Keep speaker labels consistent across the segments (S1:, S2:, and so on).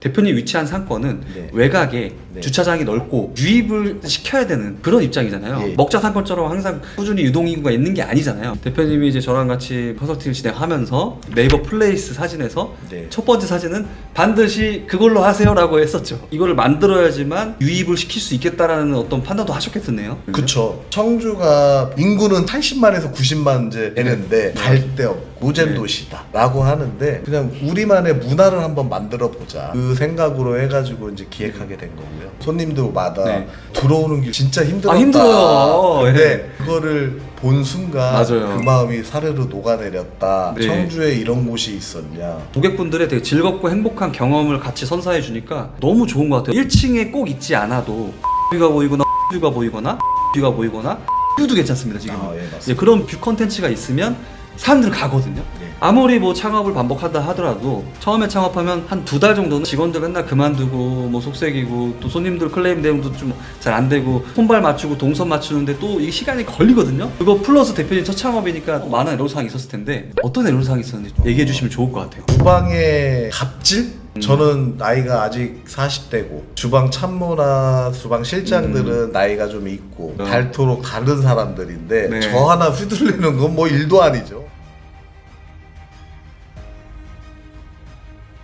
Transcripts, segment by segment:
S1: 대표님 위치한 상권은
S2: 네.
S1: 외곽에
S2: 네.
S1: 주차장이 넓고 유입을 시켜야 되는 그런 입장이잖아요.
S2: 예.
S1: 먹자 상권처럼 항상 꾸준히 유동인구가 있는 게 아니잖아요. 대표님이 이제 저랑 같이 컨설팅을 진행하면서 네이버 플레이스 사진에서
S2: 네.
S1: 첫 번째 사진은 반드시 그걸로 하세요라고 했었죠. 이거를 만들어야지만 유입을 시킬 수 있겠다라는 어떤 판단도 하셨겠네요.
S2: 그쵸. 청주가 인구는 80만에서 90만 이제 되는데 갈 데 없고 노잼
S1: 네.
S2: 도시다 라고 하는데 그냥 우리만의 문화를 한번 만들어 보자 그 생각으로 해가지고 이제 기획하게 된 거고요. 손님들마다
S1: 네.
S2: 들어오는 길 진짜 힘들었다.
S1: 힘들어요.
S2: 근데 그거를 본 순간
S1: 맞아요.
S2: 그 마음이 사르르 녹아내렸다.
S1: 네.
S2: 청주에 이런 곳이 있었냐.
S1: 고객분들의 되게 즐겁고 행복한 경험을 같이 선사해 주니까 너무 좋은 것 같아요. 1층에 꼭 있지 않아도 뷰가 보이거나 뷰가 보이거나 뷰가 보이거나 뷰도 괜찮습니다 지금.
S2: 예, 맞습니다.
S1: 이제 그런 뷰 컨텐츠가 있으면 사람들 가거든요.
S2: 네.
S1: 아무리 뭐 창업을 반복한다 하더라도 처음에 창업하면 한 2달 정도는 직원들 맨날 그만두고 뭐 속색이고 또 손님들 클레임 대응도 좀 잘 안 되고 손발 맞추고 동선 맞추는데 또 이게 시간이 걸리거든요. 그거 플러스 대표님 첫 창업이니까 또 많은 애로사항이 있었을 텐데 어떤 애로사항이 있었는지 좀 얘기해 주시면 좋을 것 같아요.
S2: 주방의 갑질? 저는 나이가 아직 40대고 주방 참모나 주방 실장들은 나이가 좀 있고 닳도록 다른 사람들인데
S1: 네.
S2: 저 하나 휘둘리는 건 뭐 일도 아니죠.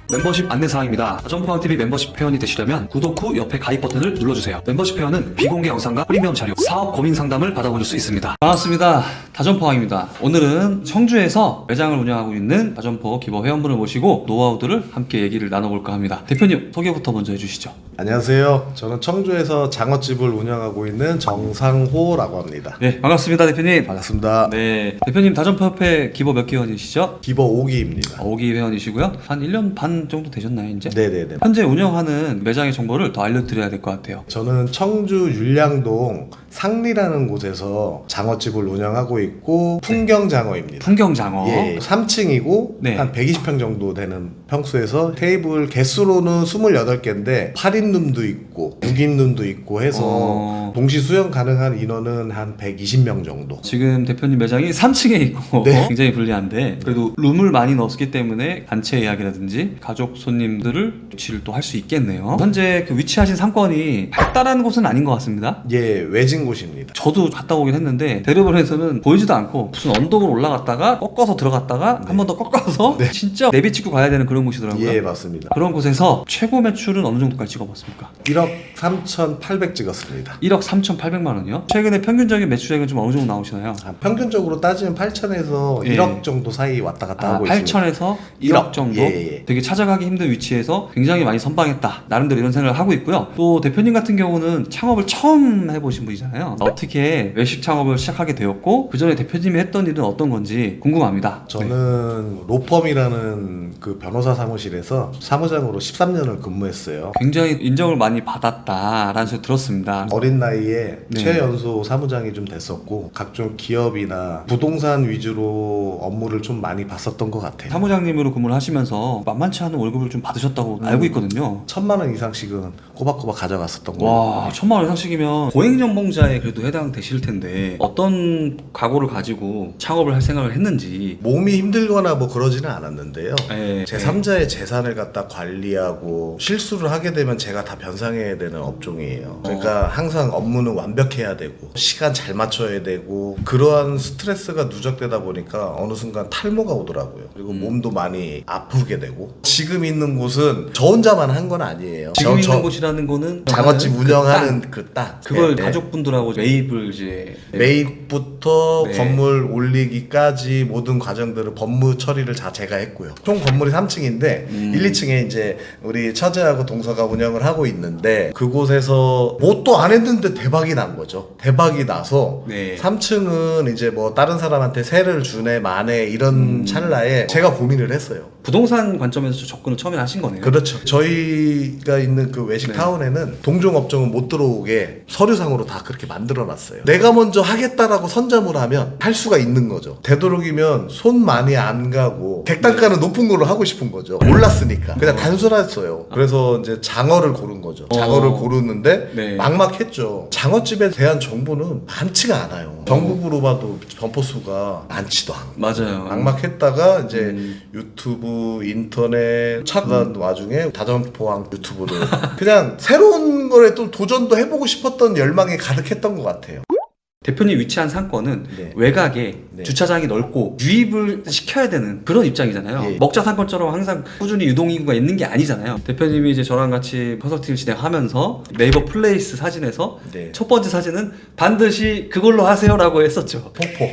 S3: 멤버십 안내사항입니다. 다전포항TV 멤버십 회원이 되시려면 구독 후 옆에 가입 버튼을 눌러주세요. 멤버십 회원은 비공개 영상과 프리미엄 자료, 사업 고민 상담을 받아보실 수 있습니다.
S1: 반갑습니다. 다전포항입니다. 오늘은 청주에서 매장을 운영하고 있는 다전포 기버 회원분을 모시고 노하우들을 함께 얘기를 나눠볼까 합니다. 대표님 소개부터 먼저 해주시죠.
S2: 안녕하세요. 저는 청주에서 장어집을 운영하고 있는 정상호라고 합니다.
S1: 네, 반갑습니다 대표님.
S2: 반갑습니다.
S1: 네, 대표님 다전포협회 기버 몇 개원이시죠?
S2: 기버 5기입니다.
S1: 5기 회원이시고요. 한 1년 반 정도 되셨나요 이제?
S2: 네네네.
S1: 현재 운영하는 매장의 정보를 더 알려드려야 될 것 같아요.
S2: 저는 청주 율량동 상리라는 곳에서 장어집을 운영하고 있고 풍경장어입니다.
S1: 풍경장어.
S2: 예, 3층이고
S1: 네.
S2: 한 120평 정도 되는 평수에서 테이블 개수로는 28개인데 8인룸도 있고 6인룸도 있고 해서 동시 수용 가능한 인원은 한 120명 정도.
S1: 지금 대표님 매장이 3층에 있고
S2: 네.
S1: 굉장히 불리한데 그래도 룸을 많이 넣었기 때문에 단체 예약이라든지 가족 손님들을 유치를 또 할 수 있겠네요. 현재 그 위치하신 상권이 발달한 곳은 아닌 것 같습니다.
S2: 예, 외진 곳입니다.
S1: 저도 갔다 오긴 했는데 대로변에서는 보이지도 않고 무슨 언덕을 올라갔다가 꺾어서 들어갔다가 한 번 더 꺾어서 진짜 내비찍고 가야 되는 그런 곳이더라고요.
S2: 예, 맞습니다.
S1: 그런 곳에서 최고 매출은 어느 정도까지 찍어봤습니까?
S2: 1억 3,800 찍었습니다.
S1: 1억 3,800만 원이요? 최근에 평균적인 매출액은 좀 어느 정도 나오시나요?
S2: 평균적으로 따지면 8천에서
S1: 예.
S2: 1억 정도 사이 왔다 갔다 하고 있습니다.
S1: 8천에서 1억 정도?
S2: 예.
S1: 되게 찾아가기 힘든 위치에서 굉장히 많이 선방했다. 나름대로 이런 생각을 하고 있고요. 또 대표님 같은 경우는 창업을 처음 해보신 분이잖아요. 어떻게 외식 창업을 시작하게 되었고 그 전에 대표님이 했던 일은 어떤 건지 궁금합니다.
S2: 저는 로펌이라는 그 변호사 사무실에서 사무장으로 13년을 근무했어요.
S1: 굉장히 인정을 많이 받았다라는 소리 들었습니다.
S2: 어린 나이에
S1: 네.
S2: 최연소 사무장이 좀 됐었고 각종 기업이나 부동산 위주로 업무를 좀 많이 봤었던 것 같아요.
S1: 사무장님으로 근무를 하시면서 만만치 않은 월급을 좀 받으셨다고 알고 있거든요.
S2: 1,000만 원 이상씩은 꼬박꼬박 가져갔었던 거예요.
S1: 와, 1,000만 원 이상씩이면 고액연봉자에 그래도 해당되실 텐데 어떤 각오를 가지고 창업을 할 생각을 했는지.
S2: 몸이 힘들거나 뭐 그러지는 않았는데요.
S1: 예,
S2: 제3자의 재산을 갖다 관리하고 실수를 하게 되면 제가 다 변상해야 되는 업종이에요. 그러니까 항상 업무는 완벽해야 되고 시간 잘 맞춰야 되고 그러한 스트레스가 누적되다 보니까 어느 순간 탈모가 오더라고요. 그리고 몸도 많이 아프게 되고 지금 있는 곳은 저 혼자만 한 건 아니에요.
S1: 지금 있는 곳이라는 거는
S2: 장어집
S1: 그
S2: 운영하는
S1: 땅,
S2: 그 땅.
S1: 그걸
S2: 네, 네.
S1: 가족분들하고 매입을 이제
S2: 매입부터
S1: 네.
S2: 건물 올리기까지 모든 과정들을 법무 처리를 다 제가 했고요. 총 건물이 3층인데 1, 2층에 이제 우리 처제하고 동서가 운영을 하고 있는데 그곳에서 뭐 또 안 했는데 대박이 난 거죠. 대박이 나서
S1: 네.
S2: 3층은 이제 뭐 다른 사람한테 세를 주네 마네 이런 찰나에 제가 고민을 했어요.
S1: 부동산 관점에서 접근을 처음에 하신 거네요.
S2: 그렇죠. 저희가 있는 그 외식
S1: 네.
S2: 타운에는 동종업종은 못 들어오게 서류상으로 다 그렇게 만들어놨어요. 내가 먼저 하겠다라고 선점을 하면 할 수가 있는 거죠. 되도록이면 손 많이 안 가고 객단가는 높은 걸로 하고 싶은 거죠. 몰랐으니까. 그냥 단순했어요. 그래서 이제 장어를 고른 거죠. 장어를 고르는데
S1: 네.
S2: 막막했죠. 장어집에 대한 정보는 많지가 않아요. 전국으로 봐도 점포 수가 많지도 않고.
S1: 맞아요.
S2: 막막했다가 이제 유튜브 유튜브, 인터넷 찾던 와중에 다점포항 유튜브를 그냥 새로운 거에 또 도전도 해보고 싶었던 열망이 가득했던 것 같아요.
S1: 대표님 위치한 상권은
S2: 네.
S1: 외곽에
S2: 네.
S1: 주차장이 넓고 유입을 시켜야 되는 그런 입장이잖아요.
S2: 예.
S1: 먹자 상권처럼 항상 꾸준히 유동인구가 있는 게 아니잖아요. 대표님이 이제 저랑 같이 컨설팅을 진행하면서 네이버 플레이스 사진에서
S2: 네.
S1: 첫 번째 사진은 반드시 그걸로 하세요라고 했었죠.
S2: 폭포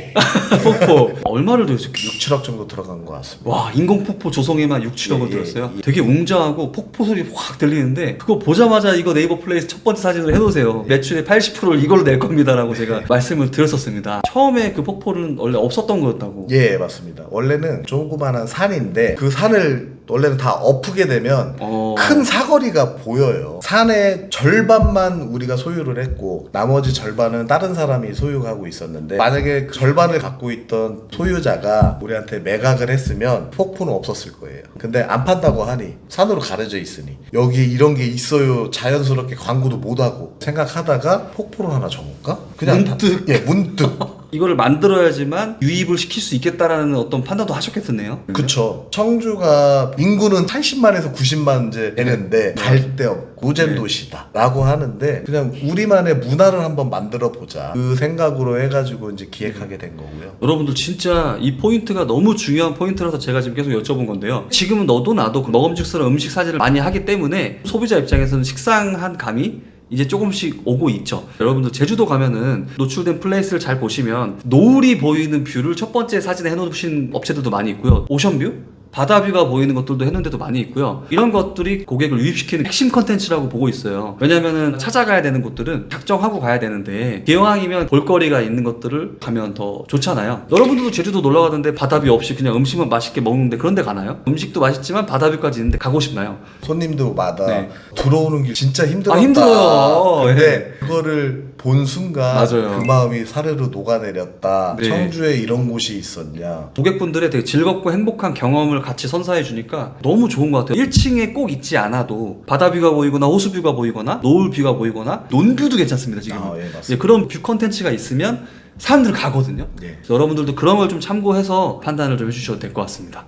S1: 폭포 얼마를 들였어요?
S2: 6, 7억 정도 들어간 것 같습니다.
S1: 와, 인공폭포 조성에만 6, 7억을
S2: 예,
S1: 들었어요.
S2: 예.
S1: 되게 웅장하고 폭포 소리 확 들리는데 그거 보자마자 이거 네이버 플레이스 첫 번째 사진으로 해놓으세요. 매출의 80%를 이걸로 낼 겁니다라고 제가 말씀을 드렸었습니다. 처음에 그 폭포는 원래 없었던 거였다고.
S2: 예, 맞습니다. 원래는 조그만한 산인데 그 산을 원래는 다 엎게 되면 큰 사거리가 보여요. 산의 절반만 우리가 소유를 했고 나머지 절반은 다른 사람이 소유하고 있었는데 만약에 그 절반을 갖고 있던 소유자가 우리한테 매각을 했으면 폭포는 없었을 거예요. 근데 안 판다고 하니 산으로 가려져 있으니 여기 이런 게 있어요 자연스럽게 광고도 못하고 생각하다가 폭포를 하나 정할까? 그냥
S1: 문득.
S2: 예, 문득
S1: 이거를 만들어야지만 유입을 시킬 수 있겠다라는 어떤 판단도 하셨겠네요.
S2: 그쵸. 청주가 인구는 80만에서 90만 이제 되는데 갈 데 없고 노잼
S1: 네.
S2: 도시다 라고 하는데 그냥 우리만의 문화를 한번 만들어 보자 그 생각으로 해가지고 이제 기획하게 된 거고요.
S1: 여러분들 진짜 이 포인트가 너무 중요한 포인트라서 제가 지금 계속 여쭤본 건데요. 지금은 너도 나도 그 먹음직스러운 음식 사진을 많이 하기 때문에 소비자 입장에서는 식상한 감이 이제 조금씩 오고 있죠. 여러분들 제주도 가면은 노출된 플레이스를 잘 보시면 노을이 보이는 뷰를 첫 번째 사진에 해놓으신 업체들도 많이 있고요. 오션뷰? 바다뷰가 보이는 것들도 해놓은 데도 많이 있고요. 이런 것들이 고객을 유입시키는 핵심 컨텐츠라고 보고 있어요. 왜냐면은 찾아가야 되는 곳들은 작정하고 가야 되는데 기왕이면 볼거리가 있는 것들을 가면 더 좋잖아요. 여러분들도 제주도 놀러 가던데 바다뷰 없이 그냥 음식만 맛있게 먹는데 그런 데 가나요? 음식도 맛있지만 바다뷰까지 있는데 가고 싶나요?
S2: 손님들마다
S1: 네.
S2: 들어오는 길 진짜 힘들었다.
S1: 아, 힘들어요.
S2: 근데 그거를 본 순간
S1: 맞아요.
S2: 그 마음이 사르르 녹아내렸다.
S1: 네.
S2: 청주에 이런 곳이 있었냐.
S1: 고객분들의 되게 즐겁고 행복한 경험을 같이 선사해 주니까 너무 좋은 것 같아요. 1층에 꼭 있지 않아도 바다뷰가 보이거나 호수뷰가 보이거나 노을뷰가 보이거나 논뷰도 괜찮습니다. 지금
S2: 예, 맞습니다.
S1: 예, 그런 뷰 컨텐츠가 있으면 사람들 가거든요.
S2: 네.
S1: 그래서 여러분들도 그런 걸 좀 참고해서 판단을 좀 해주셔도 될 것 같습니다.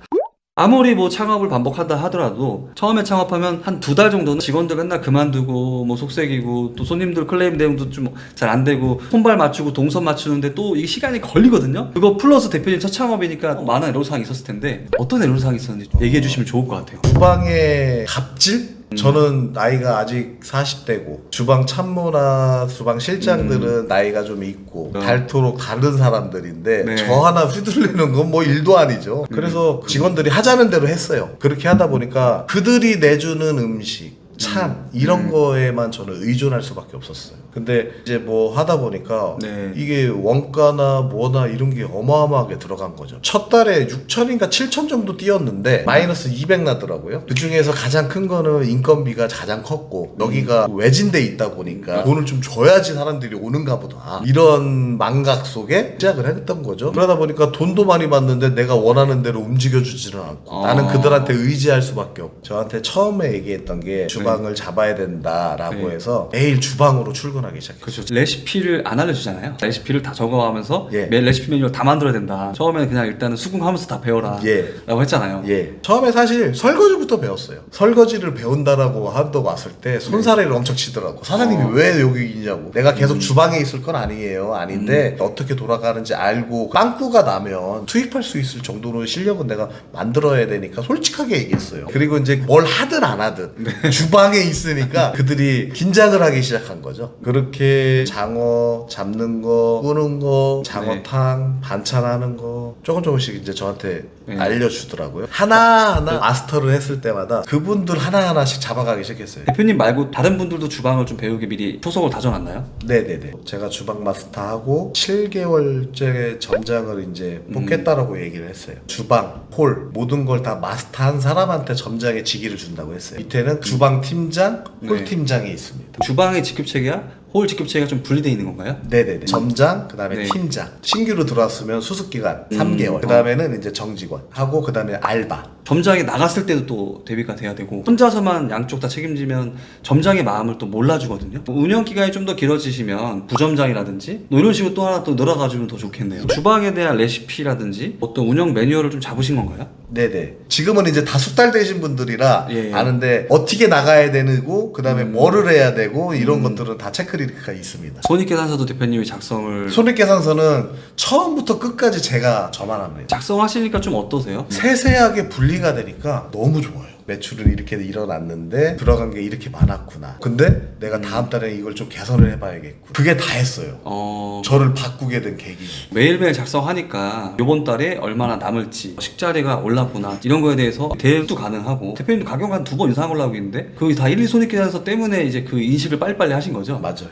S1: 아무리 뭐 창업을 반복한다 하더라도 처음에 창업하면 한 2달 정도는 직원들 맨날 그만두고 뭐 속색이고 또 손님들 클레임 대응도 좀 잘 안 되고 손발 맞추고 동선 맞추는데 또 이 시간이 걸리거든요. 그거 플러스 대표님 첫 창업이니까 많은 애로사항이 있었을 텐데 어떤 애로사항이 있었는지 얘기해 주시면 좋을 것 같아요.
S2: 주방의 갑질? 저는 나이가 아직 40대고 주방 참모나 주방 실장들은 나이가 좀 있고 닳도록 다른 사람들인데
S1: 네.
S2: 저 하나 휘둘리는 건 뭐 일도 아니죠. 그래서 직원들이 하자는 대로 했어요. 그렇게 하다 보니까 그들이 내주는 음식 찬 이런 거에만 저는 의존할 수밖에 없었어요. 근데 이제 뭐 하다 보니까
S1: 네.
S2: 이게 원가나 뭐나 이런 게 어마어마하게 들어간 거죠. 첫 달에 6천인가 7천 정도 뛰었는데 마이너스 200 나더라고요. 그 중에서 가장 큰 거는 인건비가 가장 컸고 여기가 외진데 있다 보니까 돈을 좀 줘야지 사람들이 오는가 보다 이런 망각 속에 시작을 했던 거죠. 그러다 보니까 돈도 많이 받는데 내가 원하는 대로 움직여주지는 않고 나는 그들한테 의지할 수밖에 없고 저한테 처음에 얘기했던 게 주방을 잡아야 된다라고
S1: 네.
S2: 해서 매일 주방으로 출근하기 시작했어요.
S1: 그렇죠. 레시피를 안 알려주잖아요. 레시피를 다 적어가면서
S2: 예.
S1: 매일 레시피 메뉴를 다 만들어야 된다. 처음에는 그냥 일단은 수긍하면서 다 배워라
S2: 예.
S1: 라고 했잖아요.
S2: 예. 처음에 사실 설거지부터 배웠어요. 설거지를 배운다라고 한다고 왔을 때 손사래를 엄청 치더라고. 사장님이 왜 여기 있냐고. 내가 계속 주방에 있을 건 아니에요. 아닌데 어떻게 돌아가는지 알고 빵꾸가 나면 투입할 수 있을 정도로 실력은 내가 만들어야 되니까 솔직하게 얘기했어요. 그리고 이제 뭘 하든 안 하든 주방에 있으니까 그들이 긴장을 하기 시작한 거죠. 그렇게 장어 잡는 거, 꾸는 거, 장어탕, 반찬하는 거 조금씩 이제 저한테 알려주더라고요. 하나하나 마스터를 했을 때마다 그분들 하나하나씩 잡아가기 시작했어요.
S1: 대표님 말고 다른 분들도 주방을 좀 배우게 미리 초석을 다져놨나요?
S2: 네네네. 제가 주방 마스터하고 7개월째 점장을 이제 뽑겠다라고 얘기를 했어요. 주방, 홀 모든 걸 다 마스터한 사람한테 점장의 직위를 준다고 했어요. 밑에는 주방 팀장, 홀 팀장이 있습니다.
S1: 주방의 직급체계와 홀 직급체계가 좀 분리되어 있는 건가요?
S2: 네네네. 점장, 그 다음에
S1: 네.
S2: 팀장. 신규로 들어왔으면 수습기간 3개월. 그 다음에는 이제 정직원. 하고 그 다음에 알바.
S1: 점장이 나갔을 때도 또 대비가 돼야 되고 혼자서만 양쪽 다 책임지면 점장의 마음을 또 몰라주거든요. 운영 기간이 좀 더 길어지시면 부점장이라든지 뭐 이런 식으로 또 하나 또 늘어가주면 더 좋겠네요. 주방에 대한 레시피라든지 어떤 운영 매뉴얼을 좀 잡으신 건가요?
S2: 네네. 지금은 이제 다 숙달되신 분들이라
S1: 예.
S2: 아는데 어떻게 나가야 되고 그 다음에 뭐를 해야 되고 이런 것들은 다 체크리스트가 있습니다.
S1: 손익계산서도 대표님이 작성을
S2: 손익계산서는 처음부터 끝까지 제가 저만 합니다.
S1: 작성하시니까 좀 어떠세요?
S2: 세세하게 분리가 되니까 너무 좋아요. 매출은 이렇게 일어났는데 들어간 게 이렇게 많았구나. 근데 내가 다음 달에 이걸 좀 개선을 해봐야겠고. 그게 다 했어요. 저를 바꾸게 된 계기.
S1: 매일매일 작성하니까 이번 달에 얼마나 남을지 식자리가 올랐구나 이런 거에 대해서 대응도 가능하고 대표님도 가격 한 2번 이상 올라오고 있는데 그게 다 1, 2손익계산서 때문에 이제 그 인식을 빨리빨리 하신 거죠?
S2: 맞아요.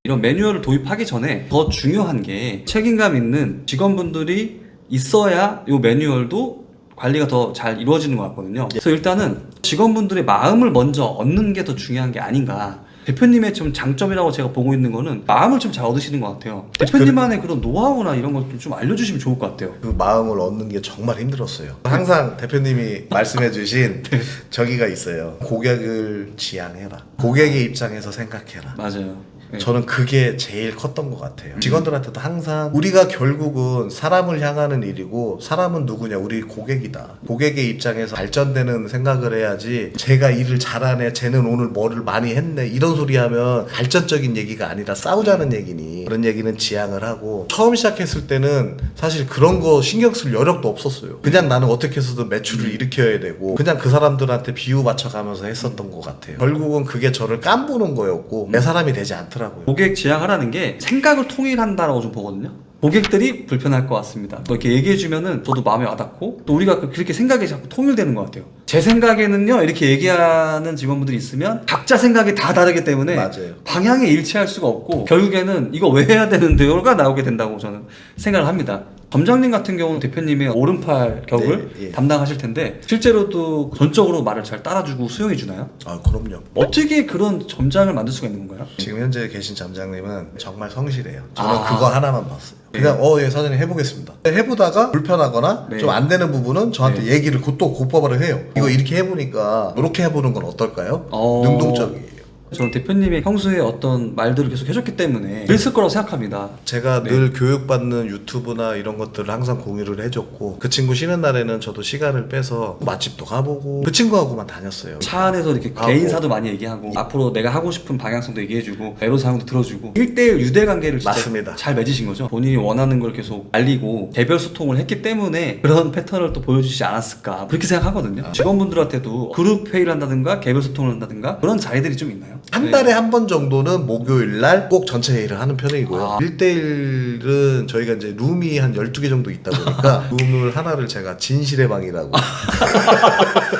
S1: 이런 매뉴얼을 도입하기 전에 더 중요한 게 책임감 있는 직원분들이 있어야 이 매뉴얼도 관리가 더 잘 이루어지는 것 같거든요. 그래서 일단은 직원분들의 마음을 먼저 얻는 게 더 중요한 게 아닌가. 대표님의 좀 장점이라고 제가 보고 있는 거는 마음을 좀 잘 얻으시는 것 같아요. 대표님만의 그런 노하우나 이런 걸 좀 알려주시면 좋을 것 같아요.
S2: 그 마음을 얻는 게 정말 힘들었어요. 항상 대표님이 말씀해주신 저기가 있어요. 고객을 지향해라. 고객의 입장에서 생각해라.
S1: 맞아요. 네.
S2: 저는 그게 제일 컸던 것 같아요. 직원들한테도 항상 우리가 결국은 사람을 향하는 일이고 사람은 누구냐? 우리 고객이다. 고객의 입장에서 발전되는 생각을 해야지 제가 일을 잘하네, 쟤는 오늘 뭐를 많이 했네 이런 소리 하면 발전적인 얘기가 아니라 싸우자는 얘기니 그런 얘기는 지양을 하고 처음 시작했을 때는 사실 그런 거 신경 쓸 여력도 없었어요. 그냥 나는 어떻게 해서든 매출을 일으켜야 되고 그냥 그 사람들한테 비유 맞춰가면서 했었던 것 같아요. 결국은 그게 저를 깐부는 거였고 내 사람이 되지 않더라고요.
S1: 고객 지향하라는 게 생각을 통일한다라고 좀 보거든요. 고객들이 불편할 것 같습니다. 뭐 이렇게 얘기해주면은 저도 마음에 와닿고 또 우리가 그렇게 생각이 자꾸 통일되는 것 같아요. 제 생각에는요 이렇게 얘기하는 직원분들이 있으면 각자 생각이 다 다르기 때문에
S2: 맞아요.
S1: 방향에 일치할 수가 없고 결국에는 이거 왜 해야 되는데요가 나오게 된다고 저는 생각을 합니다. 점장님 같은 경우는 대표님의 오른팔 격을
S2: 네, 예.
S1: 담당하실 텐데 실제로도 전적으로 말을 잘 따라주고 수용해 주나요?
S2: 아 그럼요.
S1: 어떻게 그런 점장을 만들 수가 있는 건가요?
S2: 지금 현재 계신 점장님은 정말 성실해요. 저는 그거 하나만 봤어요.
S1: 네.
S2: 그냥 예 사장님 해보겠습니다. 해보다가 불편하거나
S1: 네.
S2: 좀 안 되는 부분은 저한테
S1: 네.
S2: 얘기를 또 곧바로 해요. 이거 이렇게 해보니까 이렇게 해보는 건 어떨까요? 능동적이에요.
S1: 저는 대표님이 평소에 어떤 말들을 계속 해줬기 때문에 있을 거라고 생각합니다.
S2: 제가
S1: 네.
S2: 늘 교육받는 유튜브나 이런 것들을 항상 공유를 해줬고 그 친구 쉬는 날에는 저도 시간을 빼서 맛집도 가보고 그 친구하고만 다녔어요.
S1: 차 안에서 이렇게
S2: 하고.
S1: 개인사도 많이 얘기하고 앞으로 내가 하고 싶은 방향성도 얘기해주고 애로사항도 들어주고 1대1 유대관계를 진짜
S2: 맞습니다.
S1: 잘 맺으신 거죠. 본인이 원하는 걸 계속 알리고 개별 소통을 했기 때문에 그런 패턴을 또 보여주지 않았을까 그렇게 생각하거든요. 직원분들한테도 그룹 회의를 한다든가 개별 소통을 한다든가 그런 자리들이 좀 있나요?
S2: 한 달에 한 번 정도는 목요일 날 꼭 전체 회의를 하는 편이고요. 1대1은 저희가 이제 룸이 한 12개 정도 있다 보니까 룸을 하나를 제가 진실의 방이라고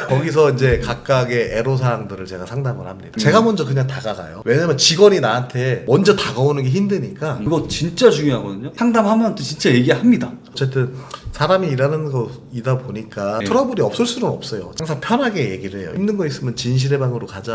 S2: 거기서 이제 각각의 애로사항들을 제가 상담을 합니다. 제가 먼저 그냥 다가가요. 왜냐면 직원이 나한테 먼저 다가오는 게 힘드니까.
S1: 이거 진짜 중요하거든요. 상담하면 또 진짜 얘기합니다.
S2: 어쨌든 사람이 일하는 거이다 보니까
S1: 네.
S2: 트러블이 없을 수는 없어요. 항상 편하게 얘기를 해요. 힘든 거 있으면 진실의 방으로 가자.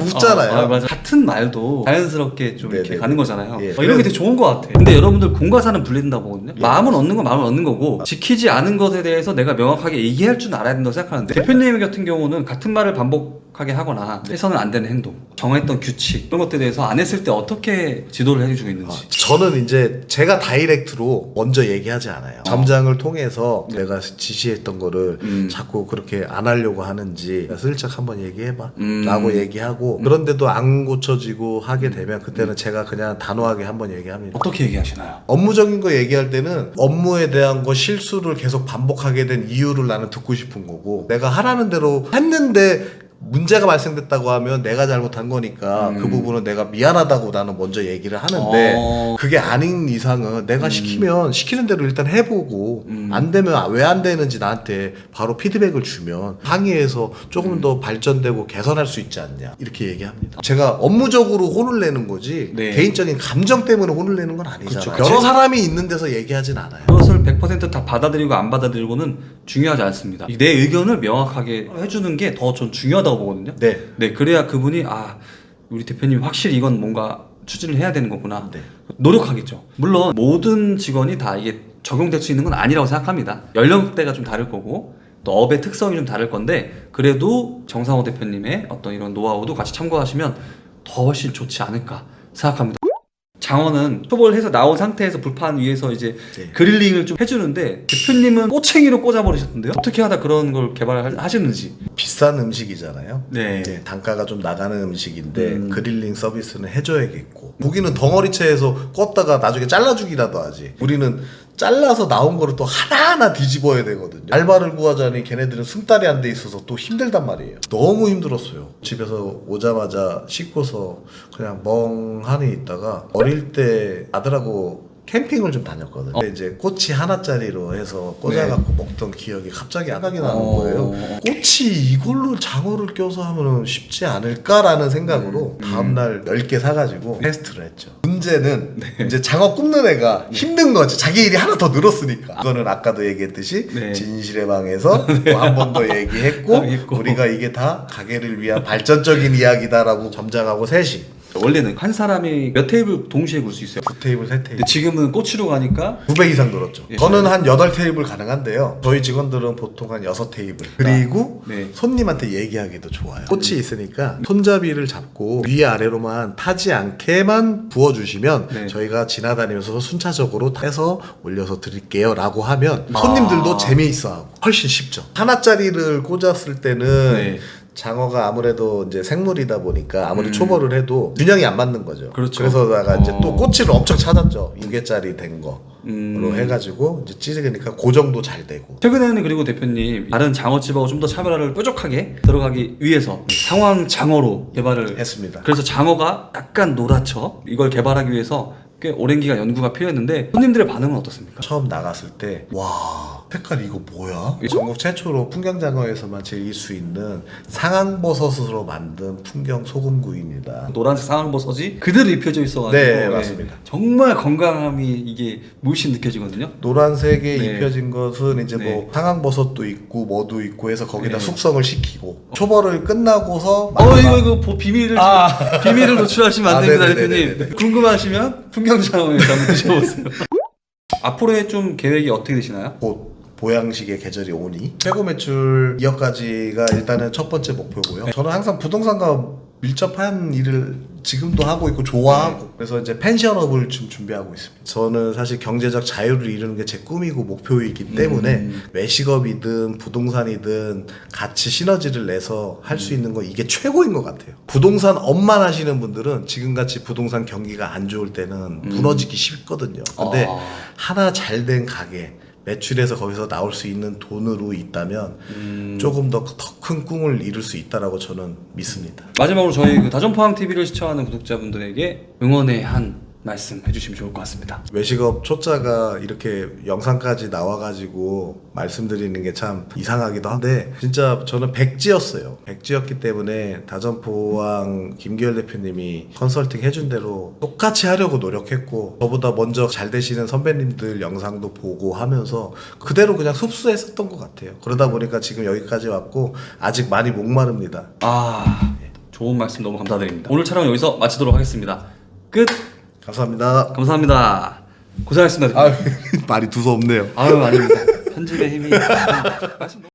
S2: 웃잖아요.
S1: 맞아. 같은 말도 자연스럽게 좀 이렇게
S2: 네네.
S1: 가는 거잖아요.
S2: 예.
S1: 이런 게 되게 좋은 것 같아. 근데 여러분들 공과 사는 분리된다고 보거든요.
S2: 예.
S1: 마음은 얻는 건 마음을 얻는 거고 지키지 않은 것에 대해서 내가 명확하게 얘기할 줄 알아야 된다고 생각하는데 대표님 같은 경우는 같은 말을 반복하게 하거나 해서는 안 되는 행동, 정했던 규칙 이런 것들에 대해서 안 했을 때 어떻게 지도를 해주고 있는지.
S2: 저는 이제 제가 다이렉트로 먼저 얘기하지 않아요. 점장을 통해서 내가 지시했던 거를 자꾸 그렇게 안 하려고 하는지 슬쩍 한번 얘기해봐 라고 얘기하고 그런데도 안 고쳐지고 하게 되면 그때는 제가 그냥 단호하게 한번 얘기합니다.
S1: 어떻게 얘기하시나요?
S2: 업무적인 거 얘기할 때는 업무에 대한 거 실수를 계속 반복하게 된 이유를 나는 듣고 싶은 거고 내가 하라는 대로 했는데 문제가 발생됐다고 하면 내가 잘못한 거니까 그 부분은 내가 미안하다고 나는 먼저 얘기를 하는데 그게 아닌 이상은 내가 시키면 시키는 대로 일단 해보고 안 되면 왜 안 되는지 나한테 바로 피드백을 주면 항의해서 조금 더 발전되고 개선할 수 있지 않냐 이렇게 얘기합니다. 제가 업무적으로 혼을 내는 거지
S1: 네.
S2: 개인적인 감정 때문에 혼을 내는 건 아니잖아요.
S1: 그쵸.
S2: 여러 사람이 있는 데서 얘기하진 않아요.
S1: 그것을 100%다 받아들이고 안 받아들이고는 중요하지 않습니다. 내 의견을 명확하게 해주는 게 더 전 중요하다고 보거든요.
S2: 네.
S1: 그래야 그분이 우리 대표님 확실히 이건 뭔가 추진을 해야 되는 거구나.
S2: 네.
S1: 노력하겠죠. 물론 모든 직원이 다 이게 적용될 수 있는 건 아니라고 생각합니다. 연령대가 좀 다를 거고 또 업의 특성이 좀 다를 건데 그래도 정상호 대표님의 어떤 이런 노하우도 같이 참고하시면 더 훨씬 좋지 않을까 생각합니다. 장어는 초벌해서 나온 상태에서 불판 위에서 이제
S2: 네.
S1: 그릴링을 좀 해주는데 대표님은 꼬챙이로 꽂아버리셨던데요? 어떻게 하다 그런 걸 개발하셨는지.
S2: 비싼 음식이잖아요.
S1: 네.
S2: 네, 단가가 좀 나가는 음식인데 그릴링 서비스는 해줘야겠고 고기는 덩어리채에서 껐다가 나중에 잘라주기라도 하지. 우리는 잘라서 나온 거를 또 하나하나 뒤집어야 되거든요. 알바를 구하자니 걔네들은 승달이 안 돼 있어서 또 힘들단 말이에요. 너무 힘들었어요. 집에서 오자마자 씻고서 그냥 멍하니 있다가 어릴 때 아들하고 캠핑을 좀 다녔거든요. 근데 이제 꼬치 하나짜리로 해서 꽂아갖고 먹던 기억이 갑자기 생각이 나는 거예요. 꼬치 이걸로 장어를 껴서 하면 쉽지 않을까라는 생각으로 다음날 10개 사가지고 테스트를 했죠. 문제는 이제 장어 굽는 애가 힘든 거지. 자기 일이 하나 더 늘었으니까. 그거는 아까도 얘기했듯이
S1: 네.
S2: 진실의 방에서 또 한 번 더 얘기했고 우리가 이게 다 가게를 위한 발전적인 이야기다라고 점장하고 셋이
S1: 원래는 한 사람이 몇 테이블 동시에 굴 수 있어요.
S2: 2테이블, 3테이블.
S1: 근데 지금은 꼬치로 가니까
S2: 2배 이상 늘었죠.
S1: 예.
S2: 저는 한 8테이블 가능한데요. 저희 직원들은 보통 한 6테이블. 그리고
S1: 네.
S2: 손님한테 얘기하기도 좋아요. 꽃이 있으니까 손잡이를 잡고 위아래로만 타지 않게만 부어주시면
S1: 네.
S2: 저희가 지나다니면서 순차적으로 해서 올려서 드릴게요 라고 하면 손님들도 재미있어하고 훨씬 쉽죠. 하나짜리를 꽂았을 때는
S1: 네.
S2: 장어가 아무래도 이제 생물이다 보니까 아무리 초벌을 해도 균형이 안 맞는 거죠.
S1: 그렇죠.
S2: 그래서다가 이제 또 꼬치를 엄청 찾았죠. 2개짜리 된 거로
S1: 음.
S2: 해가지고 이제 찌르니까 그 정도 잘 되고.
S1: 최근에는 그리고 대표님 다른 장어집하고 좀 더 차별화를 뾰족하게 들어가기 위해서 상황 장어로 개발을
S2: 했습니다.
S1: 그래서 장어가 약간 노랗죠. 이걸 개발하기 위해서 꽤 오랜 기간 연구가 필요했는데 손님들의 반응은 어떻습니까?
S2: 처음 나갔을 때 와 색깔 이거 뭐야? 전국 최초로 풍경장어에서만 즐길 수 있는 상황버섯으로 만든 풍경 소금구이입니다.
S1: 노란색 상황버섯이 그대로 입혀져 있어가지고
S2: 네, 맞습니다.
S1: 정말 건강함이 이게 물씬 느껴지거든요.
S2: 노란색에
S1: 네.
S2: 입혀진 것은 이제
S1: 네.
S2: 뭐 상황버섯도 있고 뭐도 있고 해서 거기다
S1: 네.
S2: 숙성을 시키고 초벌을 끝나고서
S1: 이거 비밀을 비밀을 노출하시면 안 됩니다,
S2: 네네네네.
S1: 대표님. 궁금하시면 풍경장어에서 한번 드셔보세요. 앞으로의 좀 계획이 어떻게 되시나요?
S2: 곧 보양식의 계절이 오니 최고 매출 2억까지가 일단은 첫 번째 목표고요. 저는 항상 부동산과 밀접한 일을 지금도 하고 있고 좋아하고 그래서 이제 펜션업을 지금 준비하고 있습니다. 저는 사실 경제적 자유를 이루는 게 제 꿈이고 목표이기 때문에 외식업이든 부동산이든 같이 시너지를 내서 할 수 있는 거 이게 최고인 것 같아요. 부동산 업만 하시는 분들은 지금같이 부동산 경기가 안 좋을 때는 무너지기 쉽거든요. 근데 하나 잘 된 가게 매출에서 거기서 나올 수 있는 돈으로 있다면 조금 더 큰 꿈을 이룰 수 있다라고 저는 믿습니다.
S1: 마지막으로 저희 그 다전포항 TV를 시청하는 구독자분들에게 응원의 한 말씀 해주시면 좋을 것 같습니다.
S2: 외식업 초짜가 이렇게 영상까지 나와가지고 말씀드리는 게 참 이상하기도 한데 진짜 저는 백지였어요. 백지였기 때문에 다전포항 김기열 대표님이 컨설팅 해준 대로 똑같이 하려고 노력했고 저보다 먼저 잘 되시는 선배님들 영상도 보고 하면서 그대로 그냥 흡수했었던 것 같아요. 그러다 보니까 지금 여기까지 왔고 아직 많이 목마릅니다.
S1: 좋은 말씀 너무 감사드립니다. 오늘 촬영 여기서 마치도록 하겠습니다. 끝!
S2: 감사합니다.
S1: 감사합니다. 고생하셨습니다.
S2: 말이 두서없네요.
S1: 아닙니다. 편집의 힘이.